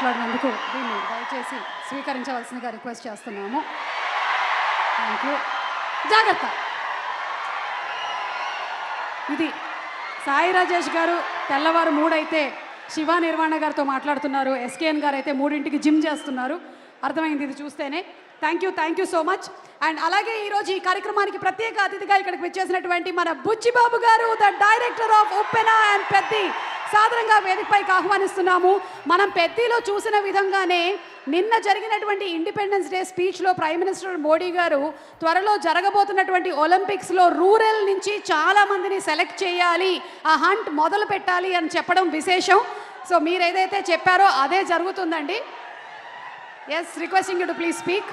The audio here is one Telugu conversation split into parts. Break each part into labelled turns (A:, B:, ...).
A: మాట్లాడినందుకు దీన్ని దయచేసి స్వీకరించవలసిందిగా రిక్వెస్ట్ చేస్తున్నాము. Thank you. జాగ్రత్త. ఇది సాయి రాజేష్ గారు తెల్లవారు 3 అయితే శివ నిర్వాణ గారితో మాట్లాడుతున్నారు. ఎస్కేఎన్ గారు అయితే 3ంటికి జిమ్ చేస్తున్నారు. అర్థమైంది ఇది చూస్తేనే. Thank you so much. And అలాగే ఈరోజు ఈ కార్యక్రమానికి ప్రత్యేక అతిథిగా ఇక్కడికి వచ్చేసినటువంటి మన Buchibabu garu, the director of Uppena and Peddi, సాధారణంగా వేదికపైకి ఆహ్వానిస్తున్నాము. మనం పెద్దిలో చూసిన విధంగానే నిన్న జరిగినటువంటి ఇండిపెండెన్స్ డే స్పీచ్లో ప్రైమ్ మినిస్టర్ మోడీ గారు త్వరలో జరగబోతున్నటువంటి ఒలింపిక్స్లో రూరల్ నుంచి చాలామందిని సెలెక్ట్ చేయాలి, ఆ హంట్ మొదలు పెట్టాలి అని చెప్పడం విశేషం. సో మీరు ఏదైతే చెప్పారో అదే జరుగుతుందండి. Yes, requesting you to please speak.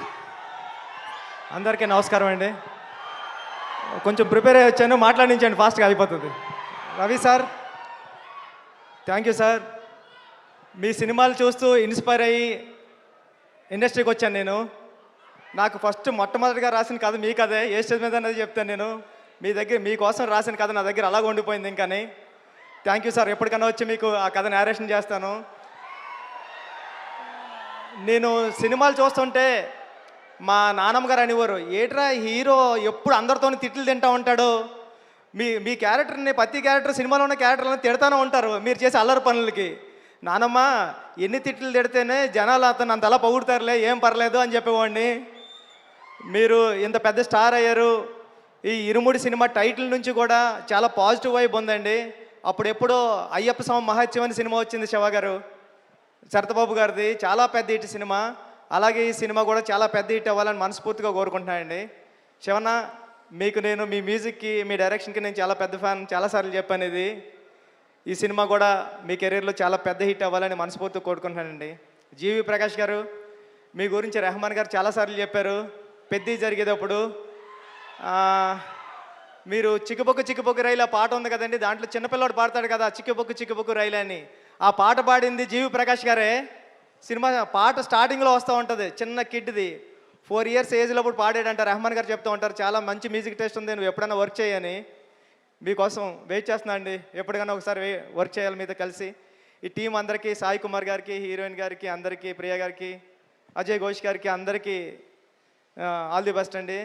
B: అందరికీ నమస్కారం అండి. కొంచెం ప్రిపేర్ అయ్యి వచ్చాను, మాట్లాడించండి, ఫాస్ట్గా అయిపోతుంది. Ravi sir, thank you sir. మీ సినిమాలు చూస్తూ ఇన్స్పైర్ అయ్యి ఇండస్ట్రీకి వచ్చాను నేను. నాకు మొట్టమొదటిగా రాసిన కథ మీ కథే. ఏ స్టేజ్ మీద అనేది చెప్తాను నేను. మీకోసం రాసిన కథ నా దగ్గర అలాగ ఉండిపోయింది ఇంకాని. Thank you sir. ఎప్పటికన్నా వచ్చి మీకు ఆ కథ నేరేషన్ చేస్తాను. నేను సినిమాలు చూస్తుంటే మా నాన్నమ్మ గారు అనేవారు, ఏట్రా హీరో ఎప్పుడు అందరితో తిట్లు తింటూ ఉంటాడు, మీ క్యారెక్టర్ని ప్రతి క్యారెక్టర్ సినిమాలో ఉన్న క్యారెక్టర్లను తిడతానే ఉంటారు మీరు చేసే అల్లరి పనులకి. నానమ్మ ఎన్ని తిట్లు తిడితేనే జనాలు అతను అంతలా పొగుడుతారులే, ఏం పర్లేదు అని చెప్పేవాడిని. మీరు ఇంత పెద్ద స్టార్ అయ్యారు. ఈ ఇరుముడి సినిమా టైటిల్ నుంచి కూడా చాలా పాజిటివ్ వైబ్ ఉందండి. అప్పుడెప్పుడో అయ్యప్ప స్వామి మహత్యం అనే సినిమా వచ్చింది శివ గారు, సరతబాబు గారిది, చాలా పెద్ద హిట్ సినిమా. అలాగే ఈ సినిమా కూడా చాలా పెద్ద హిట్ అవ్వాలని మనస్ఫూర్తిగా కోరుకుంటున్నానండి. శివన్న, మీకు నేను మీ మ్యూజిక్కి మీ డైరెక్షన్కి నేను చాలా పెద్ద ఫ్యాన్, చాలాసార్లు చెప్పాను ఇది. ఈ సినిమా కూడా మీ కెరీర్లో చాలా పెద్ద హిట్ అవ్వాలని మనస్ఫూర్తిగా కోరుకుంటున్నానండి. జీవి ప్రకాష్ గారు, మీ గురించి రెహమాన్ గారు చాలాసార్లు చెప్పారు. పెద్ద జరిగేటప్పుడు మీరు చిక్కుబొక్కు రైలు ఆ పాట ఉంది కదండి, దాంట్లో చిన్నపిల్లవాడు పాడతాడు కదా చిక్కుబొక్కు రైలు అని. ఆ పాట పాడింది జీవి ప్రకాష్ గారే. సినిమా పాట స్టార్టింగ్లో వస్తూ ఉంటుంది, చిన్న కిడ్ది 4 years ఏజ్లో అప్పుడు పాడాడంట. రెహమాన్ గారు చెప్తూ ఉంటారు, చాలా మంచి మ్యూజిక్ టేస్ట్ ఉంది, నువ్వు ఎప్పుడైనా వర్క్ చేయని. మీకోసం వెయిట్ చేస్తున్నా అండి, ఎప్పటికైనా ఒకసారి వర్క్ చేయాలి మీతో కలిసి. ఈ టీం అందరికీ, సాయి కుమార్ గారికి, హీరోయిన్ గారికి అందరికీ, ప్రియా గారికి, అజయ్ ఘోష్ గారికి అందరికీ ఆల్ ది బెస్ట్ అండి.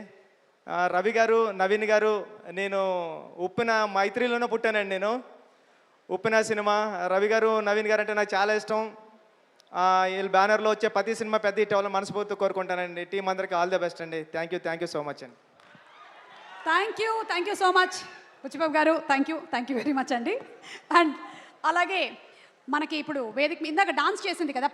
B: రవి గారు, నవీన్ గారు, నేను ఉప్పిన మైత్రిలోనే పుట్టానండి. నేను ఉప్పిన సినిమా, రవి గారు, నవీన్ గారు అంటే నాకు చాలా ఇష్టం. వీళ్ళ బ్యానర్లో వచ్చే ప్రతి సినిమా పెద్ద హిట్ అవ్వాలని మనస్ఫూర్తిగా కోరుకుంటానండి. టీం అందరికీ ఆల్ ది బెస్ట్ అండి. థ్యాంక్ యూ సో మచ్ అండి.
A: Thank you so much Buchibabu గారు. థ్యాంక్ యూ వెరీ మచ్ అండి. అండ్ అలాగే మనకి ఇప్పుడు వేదిక ఇందాక డాన్స్ చేసింది కదా